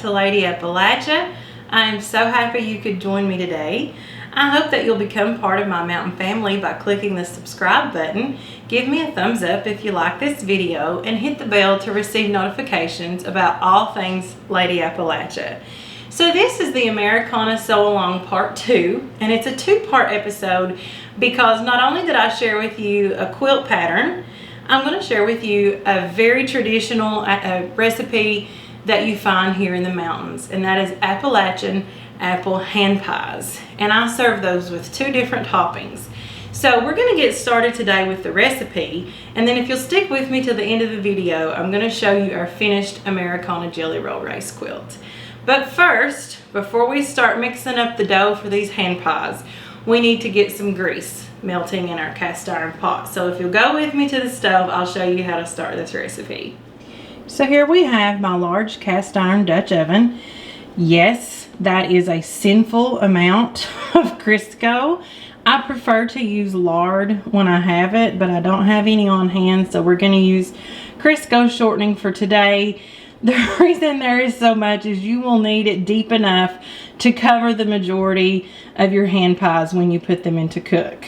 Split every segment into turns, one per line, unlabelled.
back to Lady Appalachia. I am so happy you could join me today. I hope that you'll become part of my mountain family by clicking the subscribe button. Give me a thumbs up if you like this video and hit the bell to receive notifications about all things Lady Appalachia. So this is the Americana Sew Along Part 2, and it's a two-part episode because not only did I share with you a quilt pattern, I'm going to share with you a very traditional recipe that you find here in the mountains, and that is Appalachian apple hand pies. And I serve those with two different toppings. So we're going to get started today with the recipe, and then if you'll stick with me to the end of the video, I'm going to show you our finished Americana Jelly Roll Race quilt. But first, before we start mixing up the dough for these hand pies, we need to get some grease melting in our cast iron pot. So if you'll go with me to the stove, I'll show you how to start this recipe. So here we have my large cast iron Dutch oven. Yes, that is a sinful amount of Crisco. I prefer to use lard when I have it, but I don't have any on hand, so we're going to use Crisco shortening for today. The reason there is so much is you will need it deep enough to cover the majority of your hand pies when you put them into cook.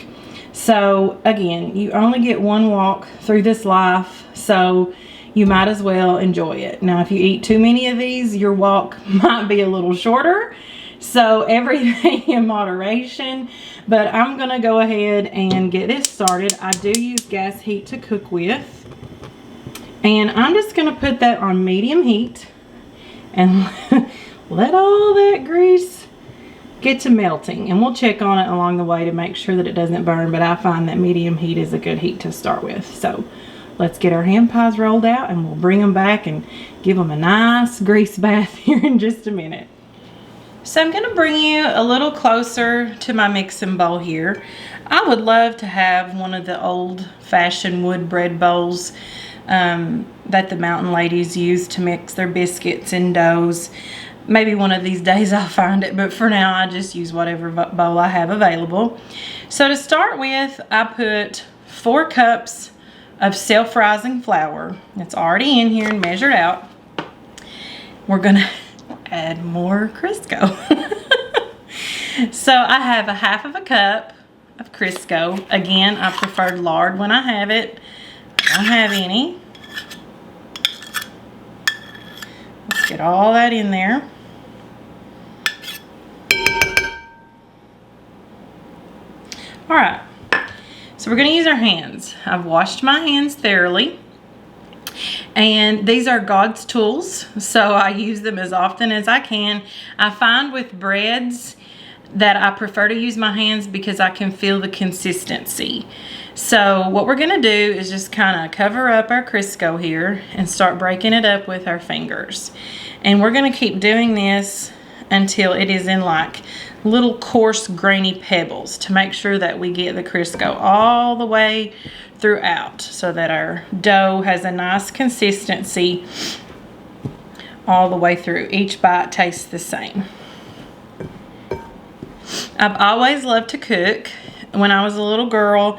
So again, you only get one walk through this life, so you might as well enjoy it. Now if you eat too many of these, your walk might be a little shorter, so everything in moderation. But I'm gonna go ahead and get this started. I do use gas heat to cook with. And I'm just going to put that on medium heat and let all that grease get to melting. And we'll check on it along the way to make sure that it doesn't burn, but I find that medium heat is a good heat to start with. So let's get our hand pies rolled out and we'll bring them back and give them a nice grease bath here in just a minute. So I'm going to bring you a little closer to my mixing bowl here. I would love to have one of the old-fashioned wood bread bowls that the mountain ladies use to mix their biscuits and doughs. Maybe one of these days I'll find it, but for now I just use whatever bowl I have available. So to start with, I put 4 cups of self-rising flour. It's already in here and measured out. We're gonna add more Crisco. So I have a half of a cup of Crisco. Again, I prefer lard when I have it. I don't have any. Let's get all that in there. All right, so we're going to use our hands. I've washed my hands thoroughly, and these are God's tools, so I use them as often as I can. I find with breads that I prefer to use my hands because I can feel the consistency. So what we're going to do is just kind of cover up our Crisco here and start breaking it up with our fingers. And we're going to keep doing this until it is in like little coarse grainy pebbles to make sure that we get the Crisco all the way throughout so that our dough has a nice consistency all the way through. Each bite tastes the same. I've always loved to cook. When I was a little girl,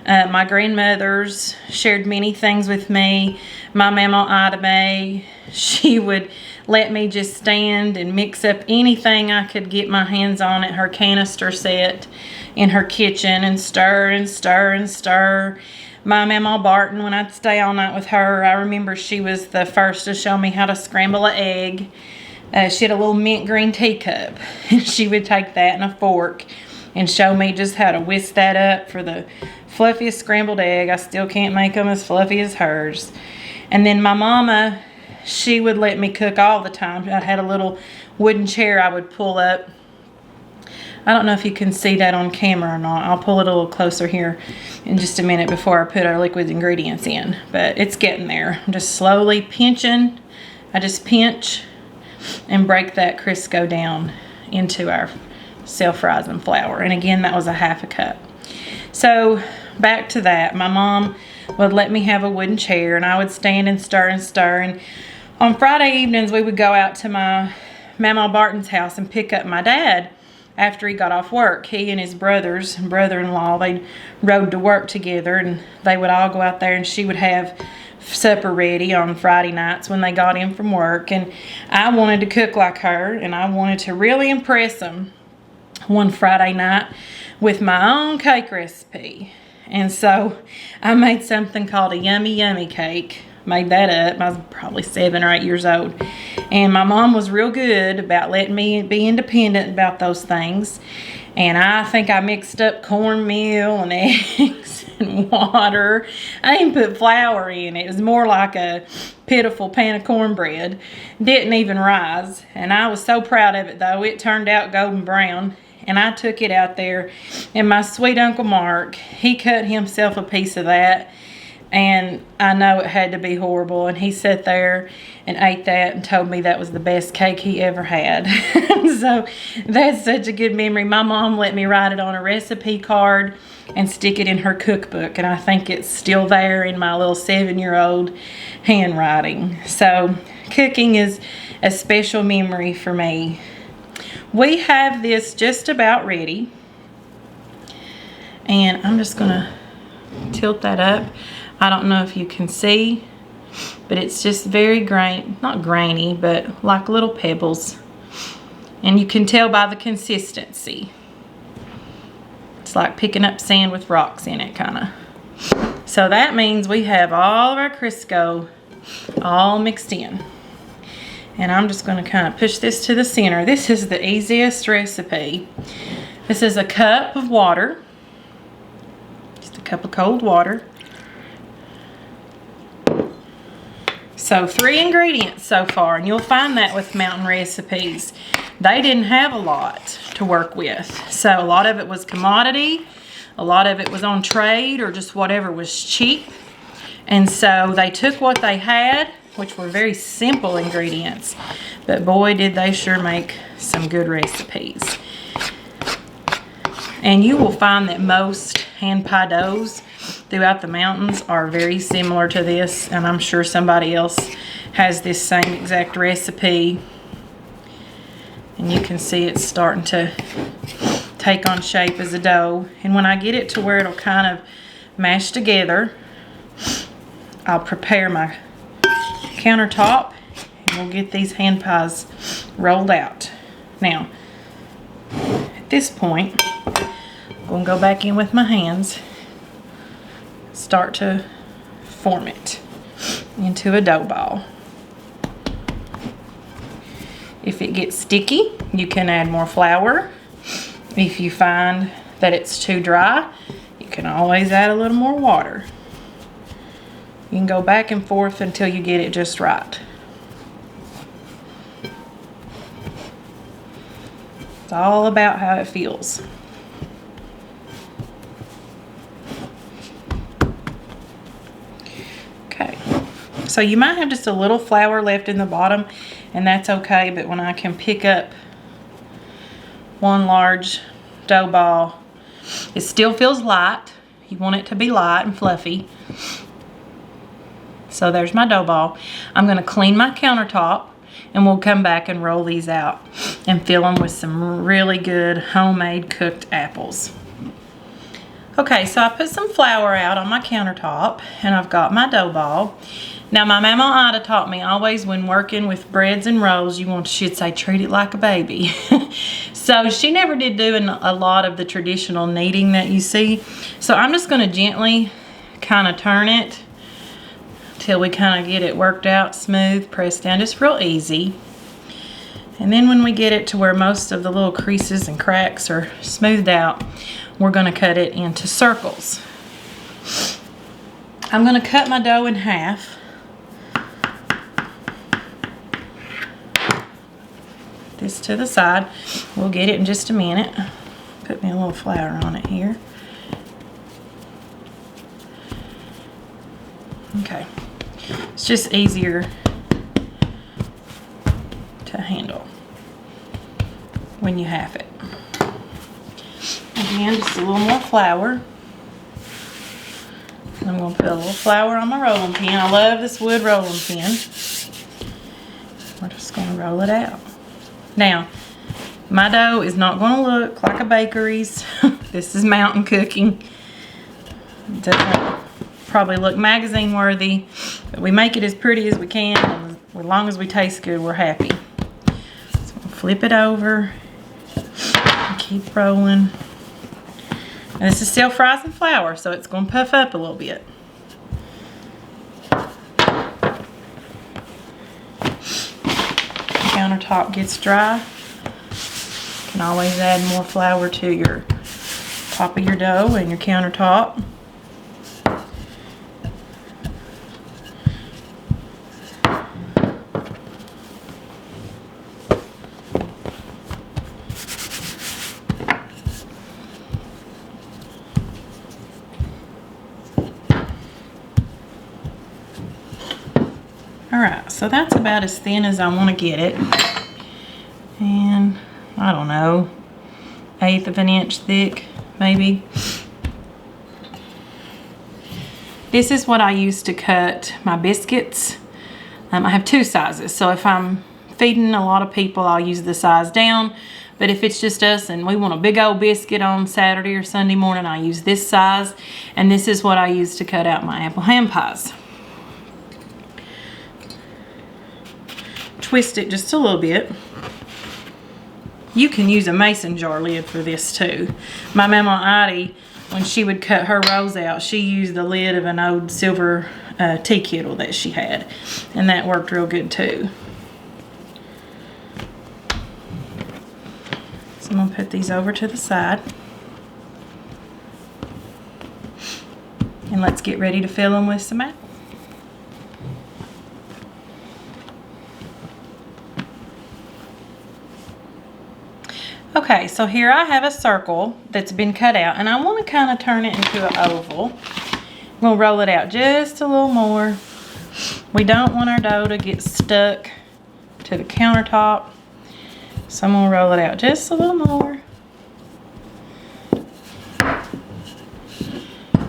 my grandmothers shared many things with me. My Mama Ida Mae, she would let me just stand and mix up anything I could get my hands on at her canister set in her kitchen and stir and stir and stir. My Mama Barton, when I'd stay all night with her, I remember she was the first to show me how to scramble an egg. She had a little mint green teacup, and she would take that and a fork and show me just how to whisk that up for the fluffiest scrambled egg. I still can't make them as fluffy as hers. And then my mama, she would let me cook all the time. I had a little wooden chair I would pull up. I don't know if you can see that on camera or not. I'll pull it a little closer here in just a minute before I put our liquid ingredients in. But it's getting there. I'm just slowly pinching. I just pinch and break that Crisco down into our self-rising flour. And again, that was a half a cup. So back to that, my mom would let me have a wooden chair and I would stand and stir and stir. And on Friday evenings, we would go out to my Mama Barton's house and pick up my dad after he got off work. He and his brothers and brother-in-law, they rode to work together, and they would all go out there, and she would have supper ready on Friday nights when they got in from work, and I wanted to cook like her, and I wanted to really impress them one Friday night with my own cake recipe. And so I made something called a yummy yummy cake. Made that up. I was probably 7 or 8 years old, and my mom was real good about letting me be independent about those things. And I think I mixed up cornmeal and eggs and water. I didn't put flour in. It was more like a pitiful pan of cornbread. Didn't even rise. And I was so proud of it, though. It turned out golden brown. And I took it out there, and my sweet Uncle Mark, he cut himself a piece of that. And I know it had to be horrible. And he sat there and ate that and told me that was the best cake he ever had. So that's such a good memory. My mom let me write it on a recipe card and stick it in her cookbook. And I think it's still there in my little 7-year-old handwriting. So cooking is a special memory for me. We have this just about ready. And I'm just going to tilt that up. I don't know if you can see, but it's just very not grainy, but like little pebbles. And you can tell by the consistency. It's like picking up sand with rocks in it, kind of. So that means we have all of our Crisco all mixed in. And I'm just going to kind of push this to the center. This is the easiest recipe. This is a cup of water. Just a cup of cold water. So 3 ingredients so far, and you'll find that with mountain recipes. They didn't have a lot to work with. So a lot of it was commodity, a lot of it was on trade, or just whatever was cheap. And so they took what they had, which were very simple ingredients, but boy did they sure make some good recipes. And you will find that most hand pie doughs throughout the mountains are very similar to this, and I'm sure somebody else has this same exact recipe. And you can see it's starting to take on shape as a dough. And when I get it to where it'll kind of mash together, I'll prepare my countertop, and we'll get these hand pies rolled out. Now, at this point, I'm going to go back in with my hands, start to form it into a dough ball. If it gets sticky, you can add more flour. If you find that it's too dry, you can always add a little more water. You can go back and forth until you get it just right. It's all about how it feels. Okay, so you might have just a little flour left in the bottom, and that's okay, but when I can pick up one large dough ball, it still feels light. You want it to be light and fluffy. So there's my dough ball. I'm going to clean my countertop, and we'll come back and roll these out and fill them with some really good homemade cooked apples. Okay, so I put some flour out on my countertop, and I've got my dough ball. Now, my mama Ida taught me always when working with breads and rolls, she'd say treat it like a baby. So she never did do a lot of the traditional kneading that you see. So I'm just going to gently kind of turn it till we kind of get it worked out smooth, pressed down, just real easy. And then when we get it to where most of the little creases and cracks are smoothed out, we're going to cut it into circles. I'm going to cut my dough in half. This to the side. We'll get it in just a minute. Put me a little flour on it here. Okay. It's just easier to handle when you have it. Again, just a little more flour. I'm going to put a little flour on my rolling pin. I love this wood rolling pin. We're just going to roll it out. Now, my dough is not going to look like a bakery's. This is mountain cooking. It doesn't probably look magazine worthy, but we make it as pretty as we can, and as long as we taste good, we're happy. So we'll flip it over and keep rolling. And this is still fries and flour, so it's going to puff up a little bit. Countertop gets dry, you can always add more flour to your top of your dough and your countertop. Alright, so that's about as thin as I want to get it. And I don't know, 1/8 of an inch thick, maybe. This is what I use to cut my biscuits. I have 2 sizes, so if I'm feeding a lot of people, I'll use the size down. But if it's just us and we want a big old biscuit on Saturday or Sunday morning, I use this size. And this is what I use to cut out my apple ham pies. Twist it just a little bit. You can use a mason jar lid for this too. My Mama Addie, when she would cut her rolls out, she used the lid of an old silver tea kettle that she had, and that worked real good too. So I'm gonna put these over to the side, and let's get ready to fill them with some apples. Okay, so here I have a circle that's been cut out, and I want to kind of turn it into an oval. We'll roll it out just a little more. We don't want our dough to get stuck to the countertop, so I'm going to roll it out just a little more.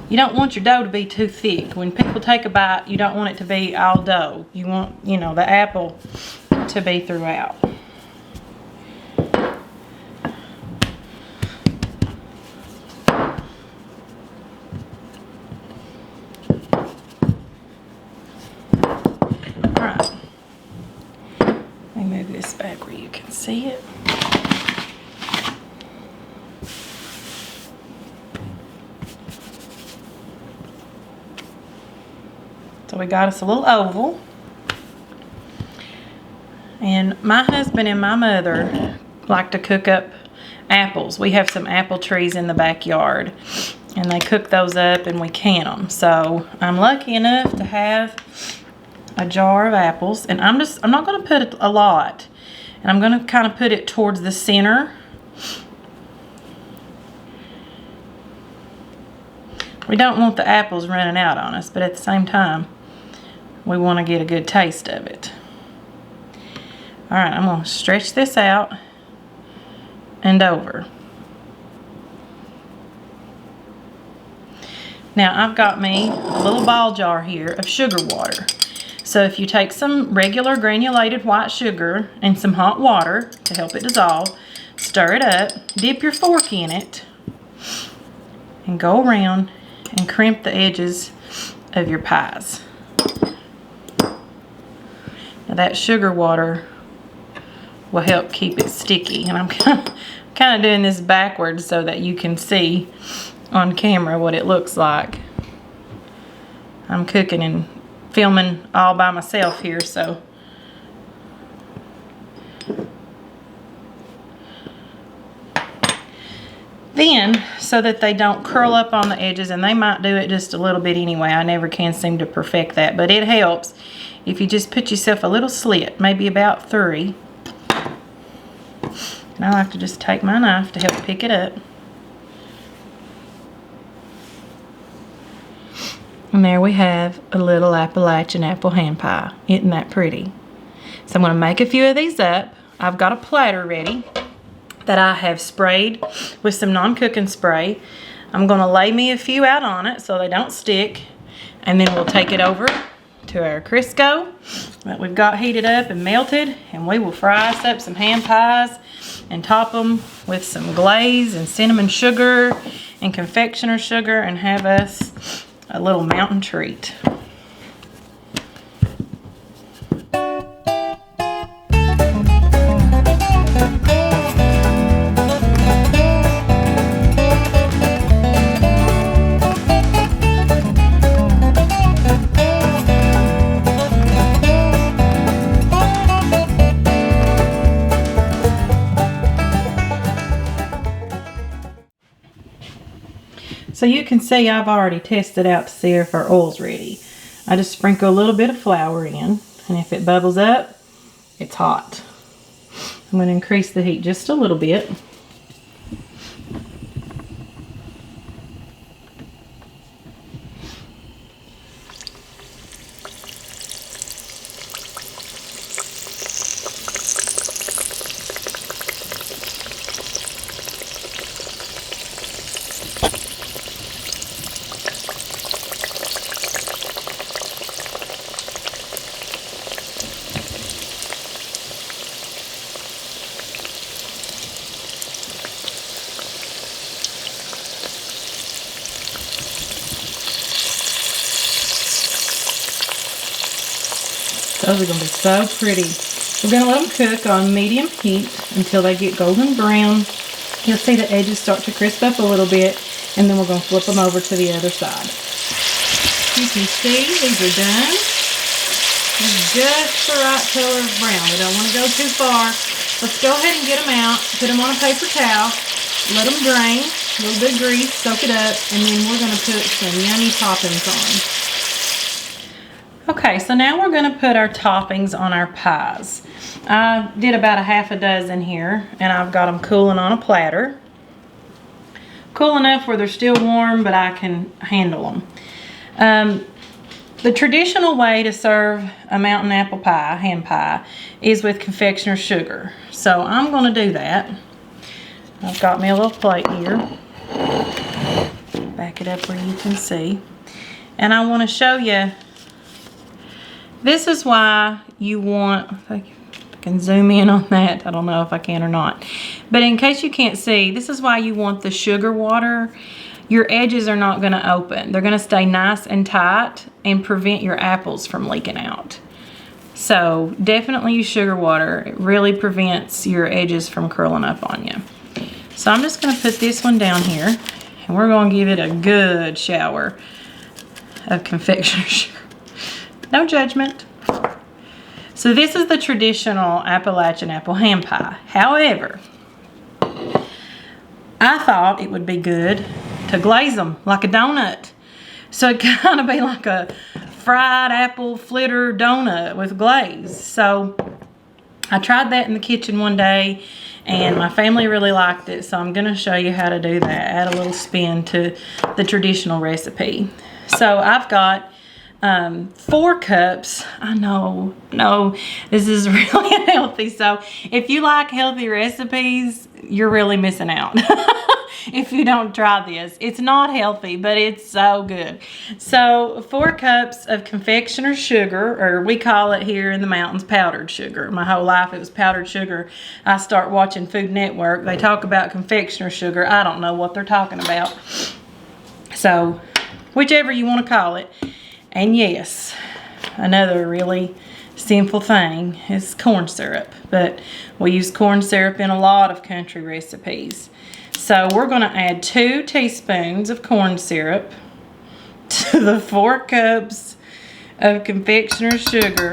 You don't want your dough to be too thick. When people take a bite, you don't want it to be all dough. You want, you know, the apple to be throughout. Back where you can see it. So we got us a little oval. And my husband and my mother like to cook up apples. We have some apple trees in the backyard, and they cook those up and we can them. So I'm lucky enough to have a jar of apples, and I'm not going to put a lot. And I'm going to kind of put it towards the center. We don't want the apples running out on us, but at the same time, we want to get a good taste of it. Alright, I'm going to stretch this out and over. Now I've got me a little ball jar here of sugar water. So if you take some regular granulated white sugar and some hot water to help it dissolve, stir it up, dip your fork in it, and go around and crimp the edges of your pies. Now that sugar water will help keep it sticky. And I'm kind of doing this backwards so that you can see on camera what it looks like. I'm cooking and filming all by myself here, so then, so that they don't curl up on the edges, and they might do it just a little bit anyway. I never can seem to perfect that, but it helps if you just put yourself a little slit, maybe about 3. And I like to just take my knife to help pick it up. And there we have a little Appalachian apple ham pie. Isn't that pretty? So I'm going to make a few of these up. I've got a platter ready that I have sprayed with some non-cooking spray. I'm going to lay me a few out on it so they don't stick. And then we'll take it over to our Crisco that we've got heated up and melted. And we will fry us up some ham pies and top them with some glaze and cinnamon sugar and confectioner sugar, and have us a little mountain treat. So you can see I've already tested out to see if our oil's ready. I just sprinkle a little bit of flour in, and if it bubbles up, it's hot. I'm going to increase the heat just a little bit. Those are going to be so pretty. We're going to let them cook on medium heat until they get golden brown. You'll see the edges start to crisp up a little bit, and then we're going to flip them over to the other side. You can see these are done. It's just the right color of brown. We don't want to go too far. Let's go ahead and get them out, put them on a paper towel, let them drain, a little bit of grease, soak it up, and then we're going to put some yummy toppings on. Okay, so now we're going to put our toppings on our pies. I did about a half a dozen here, and I've got them cooling on a platter. Cool enough where they're still warm, but I can handle them. The traditional way to serve a mountain apple pie, hand pie, is with confectioner sugar. So I'm going to do that. I've got me a little plate here. Back it up where you can see. And I want to show you, this is why you want, if I can zoom in on that. I don't know if I can or not. But in case you can't see, this is why you want the sugar water. Your edges are not going to open. They're going to stay nice and tight and prevent your apples from leaking out. So definitely use sugar water. It really prevents your edges from curling up on you. So I'm just going to put this one down here, and we're going to give it a good shower of confectioner sugar. No judgment. So this is the traditional Appalachian apple hand pie. However, I thought it would be good to glaze them like a donut. So it kind of be like a fried apple fritter donut with glaze. So I tried that in the kitchen one day, and my family really liked it. So I'm going to show you how to do that. Add a little spin to the traditional recipe. So I've got 4 cups. I know, no, this is really unhealthy. So if you like healthy recipes, you're really missing out if you don't try this. It's not healthy, but it's so good. So 4 cups of confectioner sugar, or we call it here in the mountains powdered sugar. My whole life it was powdered sugar. I start watching Food Network. They talk about confectioner sugar. I don't know what they're talking about. So whichever you want to call it. And yes, another really simple thing is corn syrup, but we use corn syrup in a lot of country recipes. So we're going to add 2 teaspoons of corn syrup to the 4 cups of confectioner sugar.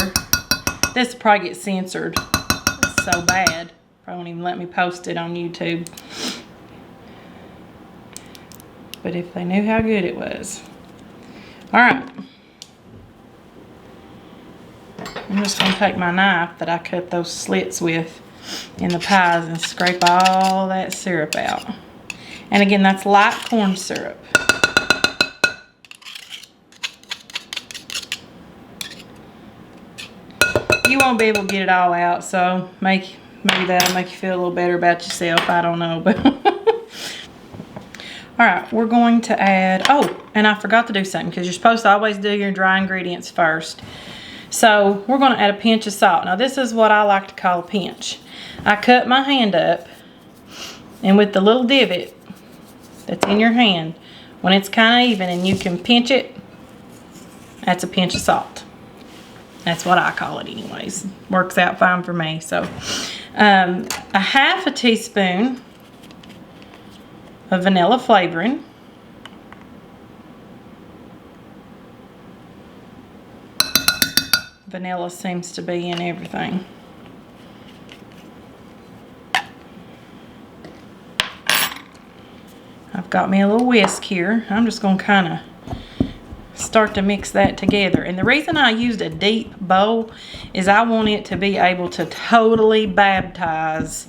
This will probably get censored. It's so bad. Probably won't even let me post it on YouTube. But if they knew how good it was. All right. I'm just going to take my knife that I cut those slits with in the pies and scrape all that syrup out. And again, that's light corn syrup. You won't be able to get it all out, so maybe that'll make you feel a little better about yourself. I don't know, but all right, we're going to add, oh, and I forgot to do something because you're supposed to always do your dry ingredients first. So we're going to add a pinch of salt. Now this is what I like to call a pinch. I cut my hand up, and with the little divot that's in your hand, when it's kind of even and you can pinch it That's a pinch of salt. That's what I call it anyways. Works out fine for me. So a half a teaspoon of vanilla flavoring. Vanilla seems to be in everything. I've got me a little whisk here. I'm just going to kind of start to mix that together. And the reason I used a deep bowl is I want it to be able to totally baptize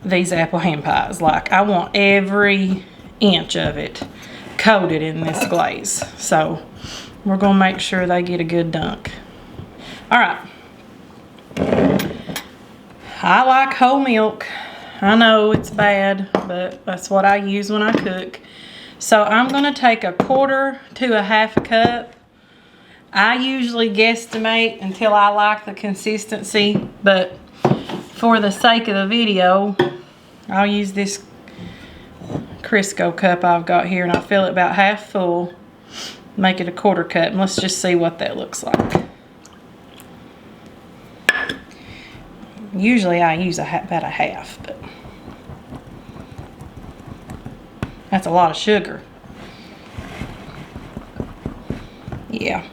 these apple hand pies. Like, I want every inch of it coated in this glaze. So we're going to make sure they get a good dunk. All right. I like whole milk. I know it's bad, but that's what I use when I cook. So I'm going to take 1/4 to 1/2 cup. I usually guesstimate until I like the consistency, but for the sake of the video, I'll use this Crisco cup I've got here, and I'll fill it about half full, make it 1/4 cup, and let's just see what that looks like. Usually I use about 1/2, but that's a lot of sugar. Yeah,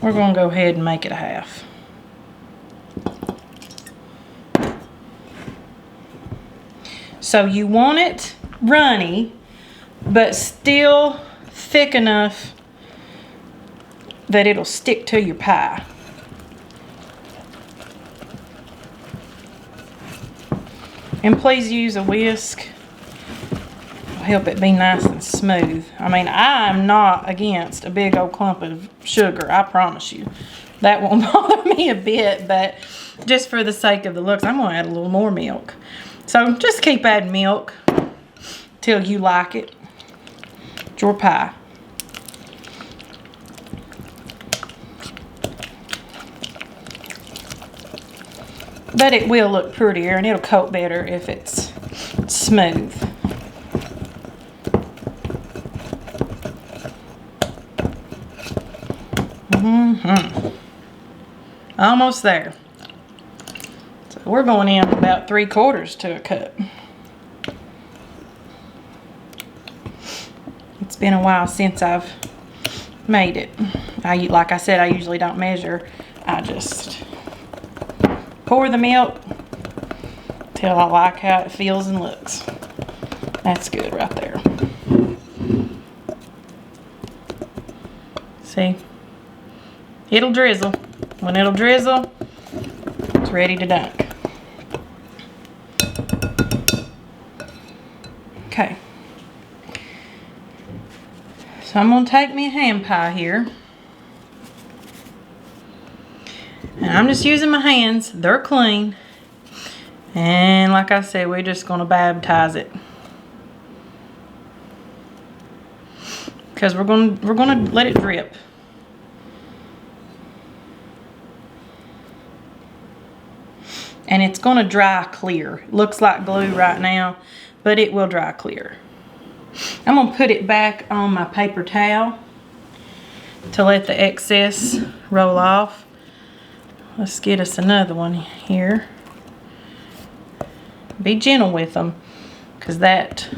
we're going to go ahead and make it 1/2. So you want it runny, but still thick enough that it'll stick to your pie. And please use a whisk. It'll help it be nice and smooth. I mean, I'm not against a big old clump of sugar, I promise you. That won't bother me a bit, but just for the sake of the looks, I'm going to add a little more milk. So just keep adding milk till you like it. It's your pie. But it will look prettier and it'll coat better if it's smooth. Almost there. So we're going in about 3/4 to a cup. It's been a while since I've made it. Like I said, I usually don't measure. I just pour the milk till I like how it feels and looks. That's good right there. See? It'll drizzle. When it'll drizzle, it's ready to dunk. Okay. So I'm going to take me a hand pie here. And I'm just using my hands. They're clean. And like I said, we're just going to baptize it. Because we're going to let it drip. And it's going to dry clear. Looks like glue right now, but it will dry clear. I'm going to put it back on my paper towel to let the excess roll off. Let's get us another one here. Be gentle with them, because that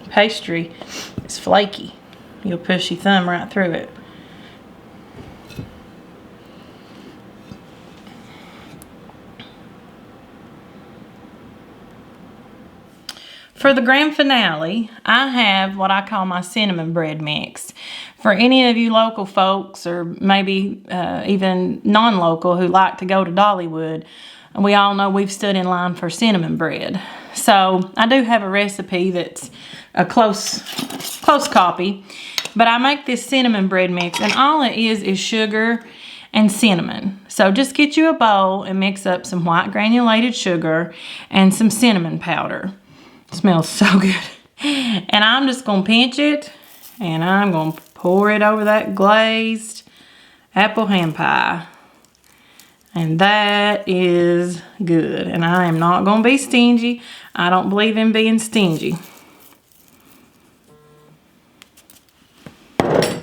pastry is flaky. You'll push your thumb right through it. For the grand finale, I have what I call my cinnamon bread mix. For any of you local folks, or maybe even non-local who like to go to Dollywood, we all know we've stood in line for cinnamon bread. So I do have a recipe that's a close copy, but I make this cinnamon bread mix, and all it is sugar and cinnamon. So just get you a bowl and mix up some white granulated sugar and some cinnamon powder. It smells so good. And I'm just going to pinch it, and I'm going to pour it over that glazed apple hand pie. And that is good. And I am not going to be stingy. I don't believe in being stingy.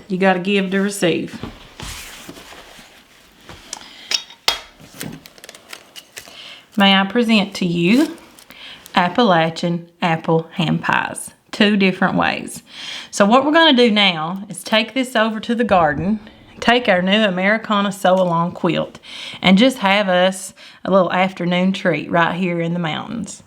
You got to give to receive. may I present to you Appalachian apple ham pies. 2 different ways. So what we're going to do now is take this over to the garden, take our new Americana sew-along quilt, and just have us a little afternoon treat right here in the mountains.